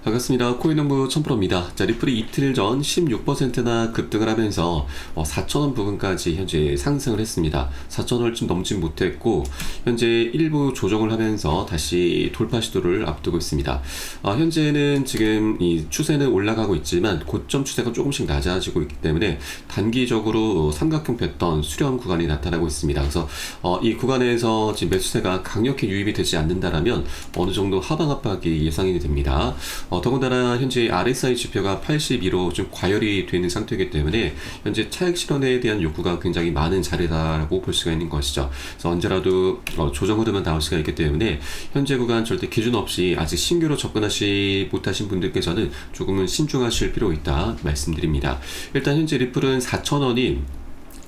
반갑습니다. 코인농부 천프로입니다. 자, 리플이 이틀 전 16%나 급등을 하면서 4,000원 부근까지 현재 상승을 했습니다. 4,000원을 좀 넘진 못했고 현재 일부 조정을 하면서 다시 돌파 시도를 앞두고 있습니다. 현재는 지금 이 추세는 올라가고 있지만 고점 추세가 조금씩 낮아지고 있기 때문에 단기적으로 삼각형 패턴 수렴 구간이 나타나고 있습니다. 그래서 이 구간에서 지금 매수세가 강력히 유입이 되지 않는다라면 어느 정도 하방 압박이 예상이 됩니다. 더군다나 현재 RSI 지표가 82로 좀 과열이 되는 상태이기 때문에 현재 차익 실현에 대한 욕구가 굉장히 많은 자리다라고 볼 수가 있는 것이죠. 그래서 언제라도 조정 흐름은 나올 수가 있기 때문에 현재 구간 절대 기준 없이 아직 신규로 접근하지 못하신 분들께서는 조금은 신중하실 필요 있다 말씀드립니다. 일단 현재 리플은 4,000원이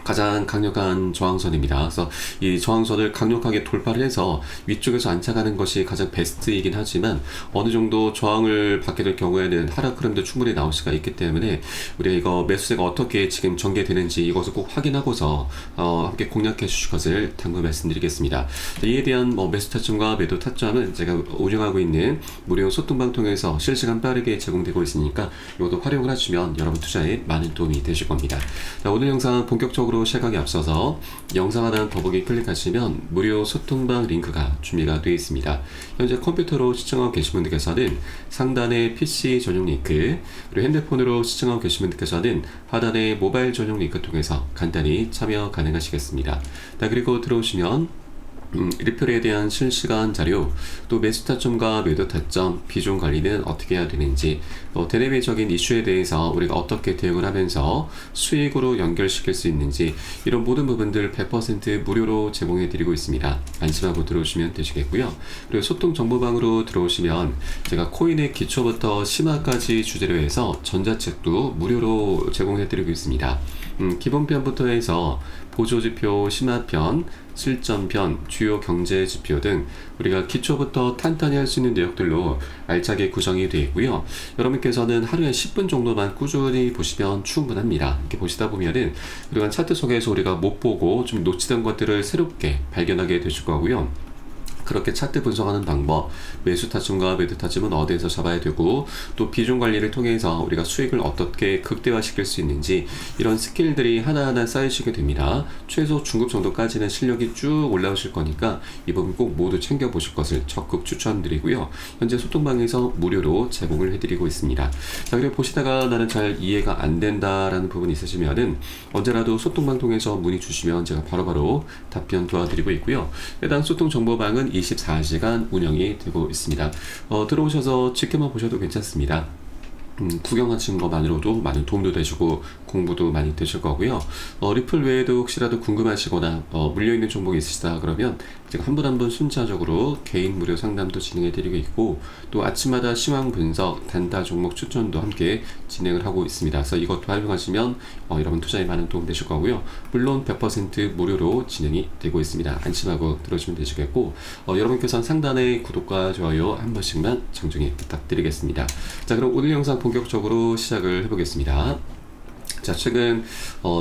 가장 강력한 저항선입니다. 그래서 이 저항선을 강력하게 돌파를 해서 위쪽에서 안착하는 것이 가장 베스트이긴 하지만 어느 정도 저항을 받게 될 경우에는 하락 흐름도 충분히 나올 수가 있기 때문에 우리가 이거 매수세가 어떻게 지금 전개되는지 이것을 꼭 확인하고서 함께 공략해 주실 것을 당부 말씀드리겠습니다. 이에 대한 매수 타점과 매도 타점은 제가 운영하고 있는 무료 소통방 통해서 실시간 빠르게 제공되고 있으니까 이것도 활용을 하시면 여러분 투자에 많은 도움이 되실 겁니다. 자, 오늘 영상 본격적으로 시작하기 앞서서 영상 하나 더보기 클릭하시면 무료 소통방 링크가 준비가 되어 있습니다. 현재 컴퓨터로 시청하고 계신 분들께서는 상단의 PC 전용 링크, 그리고 핸드폰으로 시청하고 계신 분들께서는 하단의 모바일 전용 링크 통해서 간단히 참여 가능하시겠습니다. 자, 그리고 들어오시면 리플에 대한 실시간 자료, 또 매수 타점과 매도 타점, 비중 관리는 어떻게 해야 되는지, 또 대내외적인 이슈에 대해서 우리가 어떻게 대응을 하면서 수익으로 연결시킬 수 있는지 이런 모든 부분들 100% 무료로 제공해 드리고 있습니다. 안심하고 들어오시면 되시겠고요. 그리고 소통 정보방으로 들어오시면 제가 코인의 기초부터 심화까지 주제로 해서 전자책도 무료로 제공해 드리고 있습니다. 기본편부터 해서 보조지표, 심화편, 실전편, 주요 경제지표 등 우리가 기초부터 탄탄히 할 수 있는 내역들로 알차게 구성이 되어 있고요. 여러분께서는 하루에 10분 정도만 꾸준히 보시면 충분합니다. 이렇게 보시다 보면은 그동안 차트 속에서 우리가 못 보고 좀 놓치던 것들을 새롭게 발견하게 되실 거고요. 그렇게 차트 분석하는 방법, 매수 타점과 매도 타점은 어디에서 잡아야 되고 또 비중 관리를 통해서 우리가 수익을 어떻게 극대화시킬 수 있는지 이런 스킬들이 하나하나 쌓이시게 됩니다. 최소 중급 정도까지는 실력이 쭉 올라오실 거니까 이 부분 꼭 모두 챙겨보실 것을 적극 추천드리고요. 현재 소통방에서 무료로 제공을 해드리고 있습니다. 자, 그리고 보시다가 나는 잘 이해가 안 된다라는 부분이 있으시면은 언제라도 소통방 통해서 문의 주시면 제가 바로바로 답변 도와드리고 있고요. 해당 소통 정보방은 24시간 운영이 되고 있습니다. 들어오셔서 지켜만 보셔도 괜찮습니다. 구경하시는 것만으로도 많은 도움도 되시고 공부도 많이 되실 거고요. 리플 외에도 혹시라도 궁금하시거나 물려있는 종목이 있으시다 그러면 제가 한 분 한 분 순차적으로 개인 무료 상담도 진행해 드리고 있고 또 아침마다 시황 분석, 단타 종목 추천도 함께 진행을 하고 있습니다. 그래서 이것도 활용하시면 여러분 투자에 많은 도움 되실 거고요. 물론 100% 무료로 진행이 되고 있습니다. 안심하고 들어주시면 되시겠고 여러분께서는 상단에 구독과 좋아요 한 번씩만 정중히 부탁드리겠습니다. 자, 그럼 오늘 영상 본격적으로 시작을 해보겠습니다. 자, 최근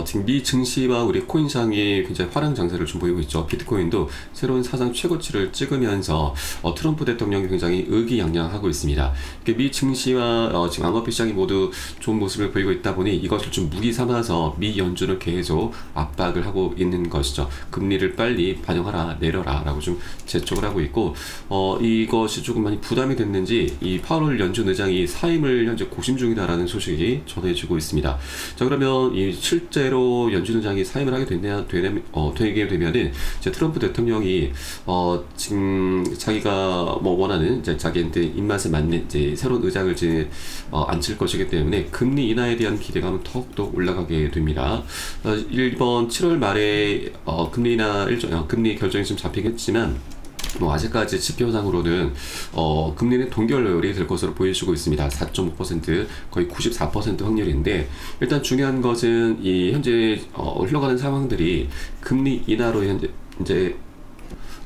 지금 미 증시와 우리 코인시장이 굉장히 화랑 장세를 좀 보이고 있죠. 비트코인도 새로운 사상 최고치를 찍으면서 트럼프 대통령이 굉장히 의기양양하고 있습니다. 미 증시와 지금 암호화폐 시장이 모두 좋은 모습을 보이고 있다 보니 이것을 좀 무기 삼아서 미 연준을 계속 압박을 하고 있는 것이죠. 금리를 빨리 반영하라, 내려라 라고 좀 재촉을 하고 있고 이것이 조금 많이 부담이 됐는지 이 파월 연준 의장이 사임을 현재 고심 중이다라는 소식이 전해지고 있습니다. 자, 그러면 이 실제로 연준 의장이 사임을 하게 되게 되면은 이제 트럼프 대통령이 지금 자기가 원하는 이제 자기한테 입맛에 맞는 이제 새로운 의장을 이제 앉힐 것이기 때문에 금리 인하에 대한 기대감은 더욱더 올라가게 됩니다. 이번 7월 말에 금리 인하 금리 결정이 좀 잡히겠지만 아직까지 지표상으로는 금리는 동결율이 될 것으로 보여지고 있습니다. 4.5% 거의 94% 확률인데 일단 중요한 것은 이 현재 흘러가는 상황들이 금리 인하로 현재 이제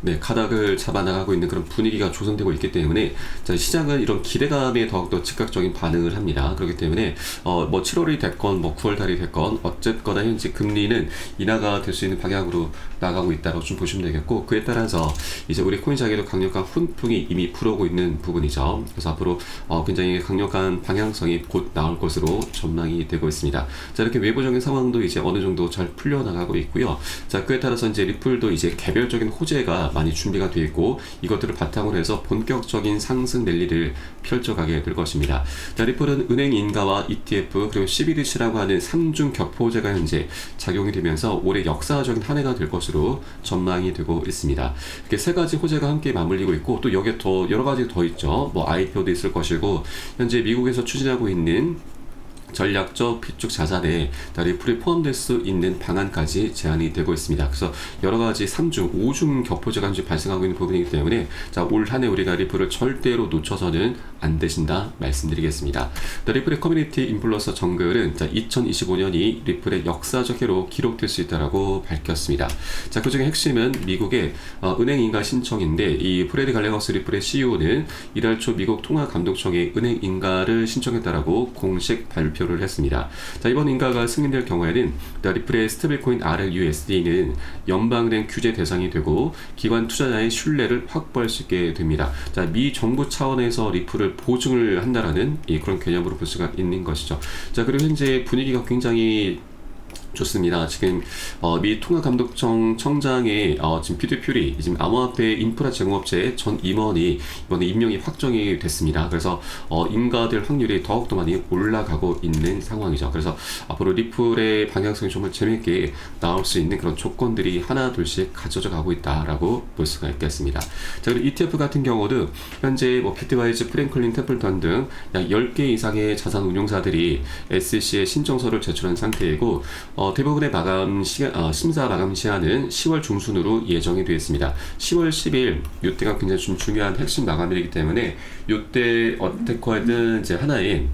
네, 가닥을 잡아나가고 있는 그런 분위기가 조성되고 있기 때문에 자, 시장은 이런 기대감에 더욱더 즉각적인 반응을 합니다. 그렇기 때문에 뭐 7월이 됐건 뭐 9월 달이 됐건 어쨌거나 현재 금리는 인하가 될 수 있는 방향으로 나가고 있다고 좀 보시면 되겠고, 그에 따라서 이제 우리 코인시장에도 강력한 훈풍이 이미 불어오고 있는 부분이죠. 그래서 앞으로 굉장히 강력한 방향성이 곧 나올 것으로 전망이 되고 있습니다. 자, 이렇게 외부적인 상황도 이제 어느 정도 잘 풀려나가고 있고요. 자, 그에 따라서 이제 리플도 이제 개별적인 호재가 많이 준비가 되어 있고, 이것들을 바탕으로 해서 본격적인 상승 랠리를 펼쳐가게 될 것입니다. 자, 리플은 은행 인가와 ETF 그리고 CBDC라고 하는 3중 격포 호재가 현재 작용이 되면서 올해 역사적인 한 해가 될 것으로 전망이 되고 있습니다. 이렇게 세 가지 호재가 함께 맞물리고 있고, 또 여기에 더 여러 가지 더 있죠. 뭐 IPO도 있을 것이고, 현재 미국에서 추진하고 있는 전략적 비축 자산에 리플이 포함될 수 있는 방안까지 제안이 되고 있습니다. 그래서 여러 가지 3중, 5중 격포제가 현재 발생하고 있는 부분이기 때문에 자, 올 한 해 우리가 리플을 절대로 놓쳐서는 안 되신다 말씀드리겠습니다. 리플의 커뮤니티 인플루언서 정글은 2025년이 리플의 역사적 해로 기록될 수 있다고 밝혔습니다. 자, 그중에 핵심은 미국의 은행 인가 신청인데, 이 프레디 갈레거스 리플의 CEO는 이달 초 미국 통화감독청에 은행 인가를 신청했다라고 공식 발표를 했습니다. 자, 이번 인가가 승인될 경우에는 리플의 스테이블코인 RLUSD는 연방은행 규제 대상이 되고 기관 투자자의 신뢰를 확보할 수 있게 됩니다. 자, 미 정부 차원에서 리플을 보증을 한다라는 그런 개념으로 볼 수가 있는 것이죠. 자, 그리고 현재 분위기가 굉장히 좋습니다. 지금 미 통화감독청 청장의 지금 피터 퓨리, 지금 암호화폐 인프라 제공업체 전 임원이 이번에 임명이 확정이 됐습니다. 그래서 인가될 확률이 더욱더 많이 올라가고 있는 상황이죠. 그래서 앞으로 리플의 방향성이 정말 재밌게 나올 수 있는 그런 조건들이 하나 둘씩 갖춰져 가고 있다라고 볼 수가 있겠습니다. 자, 그리고 ETF 같은 경우도 현재 뭐 비트와이즈, 프랭클린 템플턴 등 약 10개 이상의 자산 운용사들이 SEC에 신청서를 제출한 상태이고, 대부분의 심사 마감 시한은 10월 중순으로 예정이 되어 있습니다. 10월 10일 이때가 굉장히 좀 중요한 핵심 마감일이기 때문에 이때 어떻게든 이제 하나의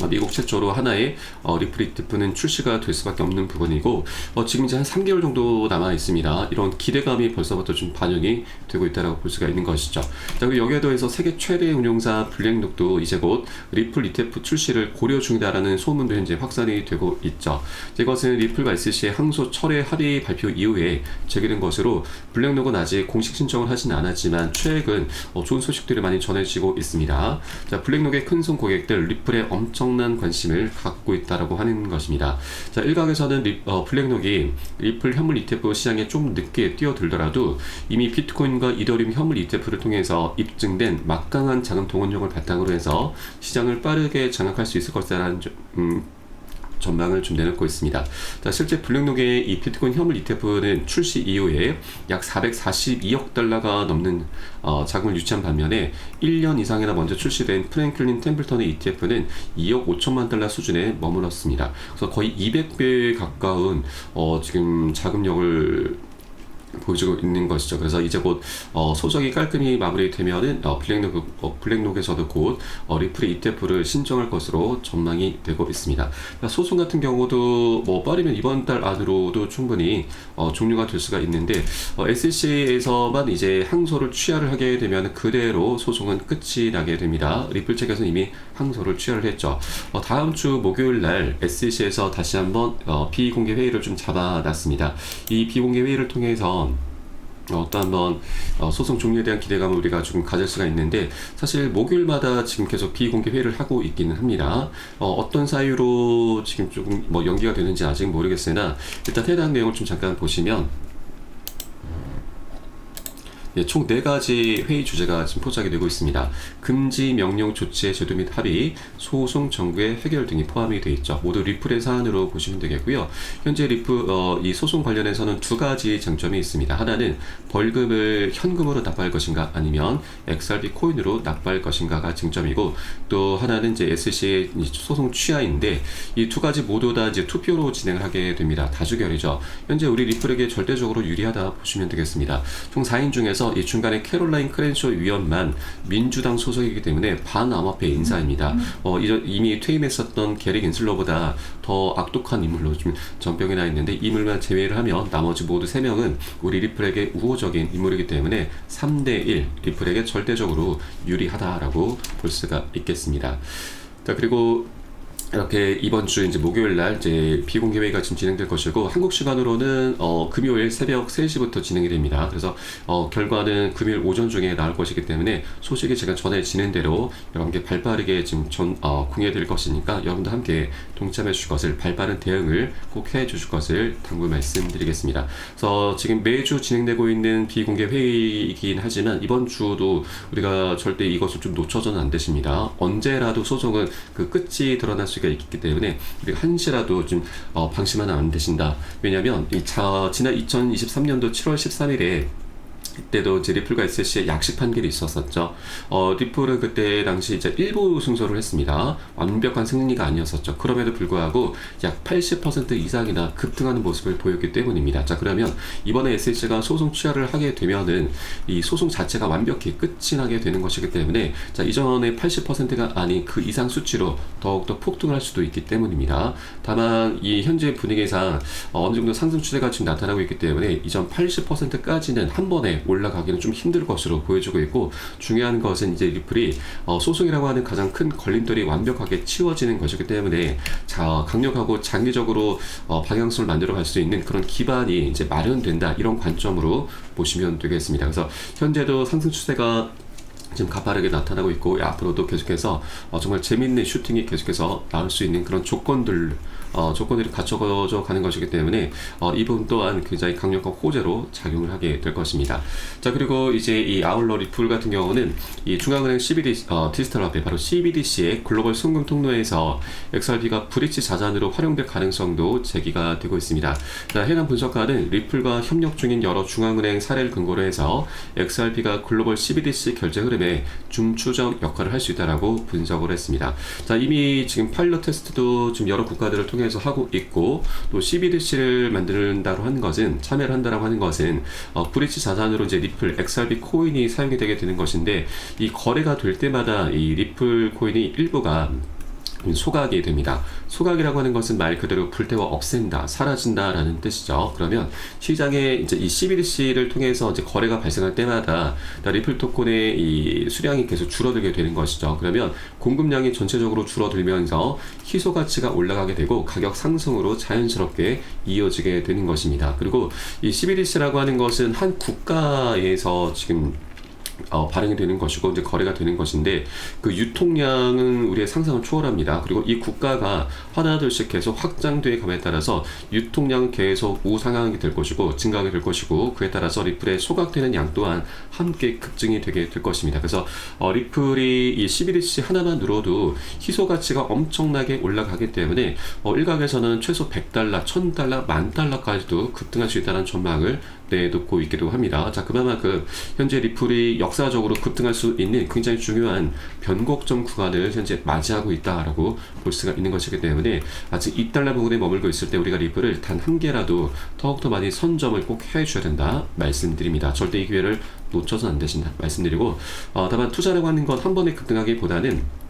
미국 최초로 하나의 리플 ETF는 출시가 될 수밖에 없는 부분이고, 지금 이제 한 3개월 정도 남아 있습니다. 이런 기대감이 벌써부터 좀 반영이 되고 있다고 볼 수가 있는 것이죠. 자, 그리고 여기에 더해서 세계 최대 운용사 블랙록도 이제 곧 리플 ETF 출시를 고려 중이다라는 소문도 현재 확산이 되고 있죠. 이것은 리플과 SEC의 항소 철회 합의 발표 이후에 제기된 것으로, 블랙록은 아직 공식 신청을 하진 않았지만 최근 좋은 소식들이 많이 전해지고 있습니다. 자, 블랙록의 큰손 고객들 리플에 엄청난 관심을 갖고 있다라고 하는 것입니다. 자, 일각에서는 블랙록이 리플 현물 ETF 시장에 좀 늦게 뛰어들더라도 이미 비트코인과 이더리움 현물 ETF를 통해서 입증된 막강한 자금 동원력을 바탕으로 해서 시장을 빠르게 장악할 수 있을 것이라는 전망을 좀 내놓고 있습니다. 자, 실제 블랙록의 이 비트코인 현물 ETF는 출시 이후에 약 442억 달러가 넘는 자금을 유치한 반면에 1년 이상이나 먼저 출시된 프랭클린 템플턴의 ETF는 2억 5천만 달러 수준에 머물렀습니다. 그래서 거의 200배 가까운 지금 자금력을 보여주고 있는 것이죠. 그래서 이제 곧 소정이 깔끔히 마무리되면은 블랙록에서도 곧 리플 ETF를 신청할 것으로 전망이 되고 있습니다. 소송 같은 경우도 뭐 빠르면 이번 달 안으로도 충분히 종료가 될 수가 있는데, SEC에서만 이제 항소를 취하를 하게 되면 그대로 소송은 끝이 나게 됩니다. 리플 측에서는 이미 항소를 취하를 했죠. 다음 주 목요일 날 SEC에서 다시 한번 비공개 회의를 좀 잡아놨습니다. 이 비공개 회의를 통해서 또 한번 소송 종료에 대한 기대감을 우리가 좀 가질 수가 있는데, 사실 목요일마다 지금 계속 비공개 회의를 하고 있기는 합니다. 어떤 사유로 지금 조금 뭐 연기가 되는지 아직 모르겠으나 일단 해당 내용을 좀 잠깐 보시면, 총 4가지 회의 주제가 지금 포착이 되고 있습니다. 금지 명령 조치의 제도 및 합의, 소송 정부의 해결 등이 포함이 되어 있죠. 모두 리플의 사안으로 보시면 되겠고요. 현재 리플 이 소송 관련해서는 2가지 쟁점이 있습니다. 하나는 벌금을 현금으로 납부할 것인가 아니면 XRP 코인으로 납부할 것인가가 쟁점이고, 또 하나는 이제 SEC의 소송 취하인데, 이 2가지 모두 다 이제 투표로 진행을 하게 됩니다. 다수결이죠. 현재 우리 리플에게 절대적으로 유리하다 보시면 되겠습니다. 총 4인 중에서 그래서 이 중간에 캐롤라인 크렌쇼 위원만 민주당 소속이기 때문에 반암호화폐 인사입니다. 이미 퇴임했었던 게리 겐슬러보다 더 악독한 인물로 좀 전병이 나 있는데, 이 인물만 제외를 하면 나머지 모두 3명은 우리 리플에게 우호적인 인물이기 때문에 3대1 리플에게 절대적으로 유리하다라고 볼 수가 있겠습니다. 자, 그리고 이렇게 이번 주 이제 목요일 날 이제 비공개 회의가 지금 진행될 것이고, 한국 시간으로는 금요일 새벽 3시부터 진행이 됩니다. 그래서 결과는 금요일 오전 중에 나올 것이기 때문에 소식이 제가 전해지는 대로 여러분께 발빠르게 지금 공유해드릴 것이니까 여러분도 함께 동참해 주실 것을, 발빠른 대응을 꼭 해 주실 것을 당부 말씀드리겠습니다. 그래서 지금 매주 진행되고 있는 비공개 회의이긴 하지만 이번 주도 우리가 절대 이것을 좀 놓쳐서는 안 되십니다. 언제라도 소송은 그 끝이 드러날 수가 있기 때문에 우리가 한시라도 좀 방심하면 안 되신다. 왜냐하면 지난 2023년도 7월 13일에 그때도 이제 리플과 SC의 약식 판결이 있었었죠. 리플은 그때 당시 이제 일부 승소를 했습니다. 완벽한 승리가 아니었었죠. 그럼에도 불구하고 약 80% 이상이나 급등하는 모습을 보였기 때문입니다. 자, 그러면 이번에 SC가 소송 취하를 하게 되면은 이 소송 자체가 완벽히 끝이 나게 되는 것이기 때문에, 자, 이전에 80%가 아닌 그 이상 수치로 더욱더 폭등할 수도 있기 때문입니다. 다만 이 현재 분위기상 어느 정도 상승 추세가 지금 나타나고 있기 때문에 이전 80%까지는 한 번에 올라가기는 좀 힘들 것으로 보여지고 있고, 중요한 것은 이제 리플이 소송이라고 하는 가장 큰 걸림돌이 완벽하게 치워지는 것이기 때문에, 자, 강력하고 장기적으로 방향성을 만들어 갈 수 있는 그런 기반이 이제 마련된다, 이런 관점으로 보시면 되겠습니다. 그래서 현재도 상승 추세가 지금 가파르게 나타나고 있고, 앞으로도 계속해서 정말 재밌는 슈팅이 계속해서 나올 수 있는 그런 조건들이 갖춰져 가는 것이기 때문에 이 부분 또한 굉장히 강력한 호재로 작용을 하게 될 것입니다. 자, 그리고 이제 이 아울러 리플 같은 경우는 이 중앙은행 디지털 화폐 바로 CBDC의 글로벌 송금 통로에서 XRP가 브릿지 자산으로 활용될 가능성도 제기가 되고 있습니다. 자, 해당 분석가는 리플과 협력 중인 여러 중앙은행 사례를 근거로 해서 XRP가 글로벌 CBDC 결제 흐름에 중추적 역할을 할 수 있다라고 분석을 했습니다. 자, 이미 지금 파일럿 테스트도 지금 여러 국가들을 통해서 하고 있고, 또 CBDC를 만든다고 하는 것은, 참여를 한다라고 하는 것은 브릿지 자산으로 이제 리플 XRP 코인이 사용이 되게 되는 것인데, 이 거래가 될 때마다 이 리플 코인이 일부가 소각이 됩니다. 소각이라고 하는 것은 말 그대로 불태워 없앤다, 사라진다라는 뜻이죠. 그러면 시장에 이제 이 CBDC를 통해서 이제 거래가 발생할 때마다 리플 토큰의 이 수량이 계속 줄어들게 되는 것이죠. 그러면 공급량이 전체적으로 줄어들면서 희소 가치가 올라가게 되고 가격 상승으로 자연스럽게 이어지게 되는 것입니다. 그리고 이 CBDC라고 하는 것은 한 국가에서 지금 발행이 되는 것이고 이제 거래가 되는 것인데, 그 유통량은 우리의 상상을 초월합니다. 그리고 이 국가가 하나둘씩 계속 확장돼 감에 따라서 유통량은 계속 우상향이 될 것이고 증가하게 될 것이고, 그에 따라서 리플의 소각되는 양 또한 함께 급증이 되게 될 것입니다. 그래서 리플이 이 CBDC 하나만 누려도 희소 가치가 엄청나게 올라가기 때문에 일각에서는 최소 100달러, 1000달러, 10,000달러까지도 급등할 수 있다는 전망을 내놓고 있기도 합니다. 자, 그만큼 현재 리플이 역사적으로 급등할 수 있는 굉장히 중요한 변곡점 구간을 현재 맞이하고 있다라고 볼 수가 있는 것이기 때문에, 아직 2달러 부분에 머물고 있을 때 우리가 리플을 단 한 개라도 더욱더 많이 선점을 꼭 해줘야 된다 말씀드립니다. 절대 이 기회를 놓쳐서는 안 되신다 말씀드리고, 다만 투자라고 하는 건 한 번에 급등하기보다는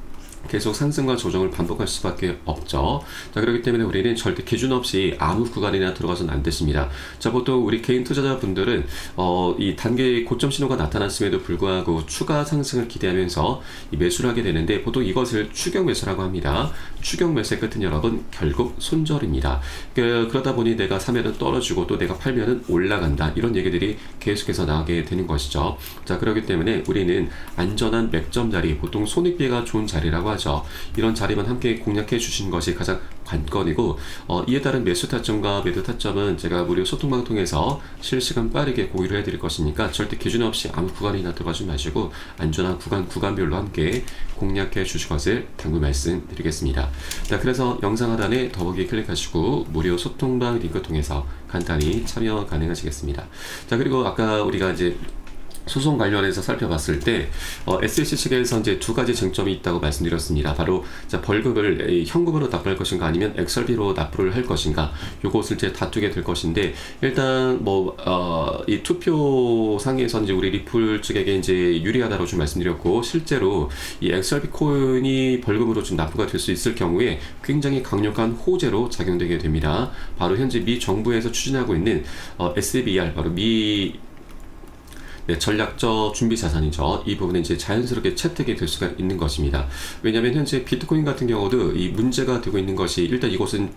계속 상승과 조정을 반복할 수밖에 없죠. 자, 그렇기 때문에 우리는 절대 기준 없이 아무 구간이나 들어가서는 안 되십니다. 자, 보통 우리 개인 투자자분들은 이 단계 고점 신호가 나타났음에도 불구하고 추가 상승을 기대하면서 이 매수를 하게 되는데, 보통 이것을 추격 매수라고 합니다. 추격 매수의 끝은 여러분 결국 손절입니다. 그러다 보니 내가 사면은 떨어지고 또 내가 팔면은 올라간다, 이런 얘기들이 계속해서 나오게 되는 것이죠. 자, 그렇기 때문에 우리는 안전한 맥점 자리, 보통 손익비가 좋은 자리라고 하죠. 이런 자리만 함께 공략해 주시는 것이 가장 관건이고, 이에 따른 매수 타점과 매도 타점은 제가 무료 소통방 통해서 실시간 빠르게 공유를 해드릴 것이니까 절대 기준 없이 아무 구간이나 들어가지 마시고 안전한 구간별로 함께 공략해 주실 것을 당부 말씀드리겠습니다. 자, 그래서 영상 하단에 더보기 클릭하시고 무료 소통방 링크 통해서 간단히 참여 가능하시겠습니다. 자, 그리고 아까 우리가 이제 소송 관련해서 살펴봤을 때 SEC 측에서 이제 두 가지 쟁점이 있다고 말씀드렸습니다. 바로 자, 벌금을 현금으로 납부할 것인가 아니면 엑설비로 납부를 할 것인가 요것을 이제 다투게 될 것인데 일단 이 투표상에서 이제 우리 리플 측에게 이제 유리하다고 좀 말씀드렸고 실제로 이 엑설비 코인이 벌금으로 좀 납부가 될 수 있을 경우에 굉장히 강력한 호재로 작용되게 됩니다. 바로 현재 미 정부에서 추진하고 있는 SBR 바로 전략적 준비 자산이죠. 이 부분에 이제 자연스럽게 채택이 될 수가 있는 것입니다. 왜냐하면 현재 비트코인 같은 경우도 이 문제가 되고 있는 것이 일단 이곳은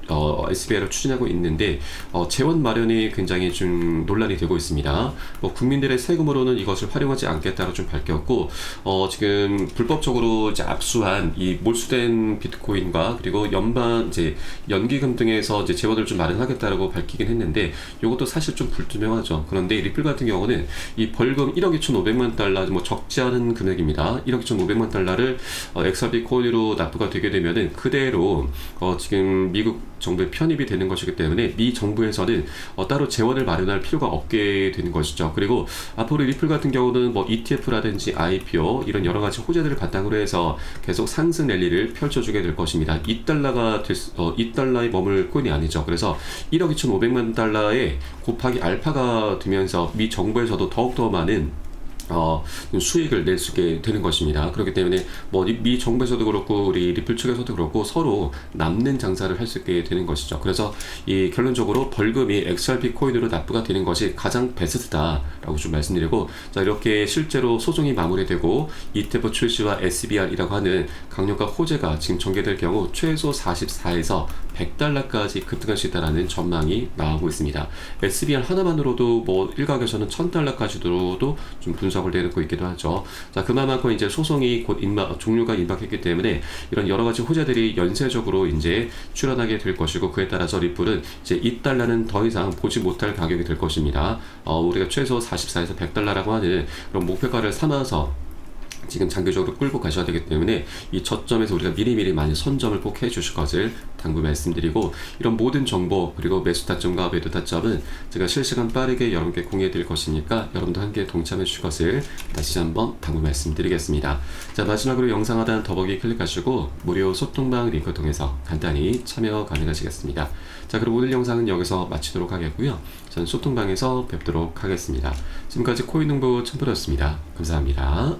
SBR을 추진하고 있는데 재원 마련이 굉장히 좀 논란이 되고 있습니다. 국민들의 세금으로는 이것을 활용하지 않겠다고 좀 밝혔고 지금 불법적으로 이제 압수한 이 몰수된 비트코인과 그리고 이제 연기금 등에서 이제 재원을 좀 마련하겠다라고 밝히긴 했는데 이것도 사실 좀 불투명하죠. 그런데 리플 같은 경우는 이 벌금 1억 2,500만 달러 적지 않은 금액입니다. 1억 2,500만 달러를 엑설비 코인으로 납부가 되게 되면은 그대로 지금 미국 정부에 편입이 되는 것이기 때문에 미 정부에서는 따로 재원을 마련할 필요가 없게 되는 것이죠. 그리고 앞으로 리플 같은 경우는 ETF라든지 IPO 이런 여러 가지 호재들을 바탕으로 해서 계속 상승 랠리를 펼쳐주게 될 것입니다. 2달러에 머물 코인이 아니죠. 그래서 1억 2,500만 달러에 곱하기 알파가 되면서 미 정부에서도 더욱더 많은 수익을 낼 수 있게 되는 것입니다. 그렇기 때문에 미 정부에서도 그렇고 우리 리플 측에서도 그렇고 서로 남는 장사를 할 수 있게 되는 것이죠. 그래서 이 결론적으로 벌금이 XRP 코인으로 납부가 되는 것이 가장 베스트다라고 좀 말씀드리고 자 이렇게 실제로 소송이 마무리되고 ETF 출시와 SBR이라고 하는 강력한 호재가 지금 전개될 경우 최소 44에서 100달러까지 급등할 수 있다는 전망이 나오고 있습니다. SBR 하나만으로도 일각에서는 1000달러까지도 좀 분석을 내놓고 있기도 하죠. 자, 그만큼 이제 소송이 곧 종료가 임박했기 때문에 이런 여러 가지 호재들이 연쇄적으로 이제 출현하게 될 것이고 그에 따라서 리플은 이제 2달러는 더 이상 보지 못할 가격이 될 것입니다. 우리가 최소 44에서 100달러라고 하는 그런 목표가를 삼아서 지금 장기적으로 끌고 가셔야 되기 때문에 이 저점에서 우리가 미리미리 많이 선점을 꼭 해주실 것을 당부 말씀드리고 이런 모든 정보 그리고 매수 타점과 매도 타점은 제가 실시간 빠르게 여러분께 공유해 드릴 것이니까 여러분도 함께 동참해 주실 것을 다시 한번 당부 말씀드리겠습니다. 자 마지막으로 영상 하단 더보기 클릭하시고 무료 소통방 링크 통해서 간단히 참여 가능하시겠습니다. 자 그럼 오늘 영상은 여기서 마치도록 하겠고요. 저는 소통방에서 뵙도록 하겠습니다. 지금까지 코인농부 첨프로였습니다. 감사합니다.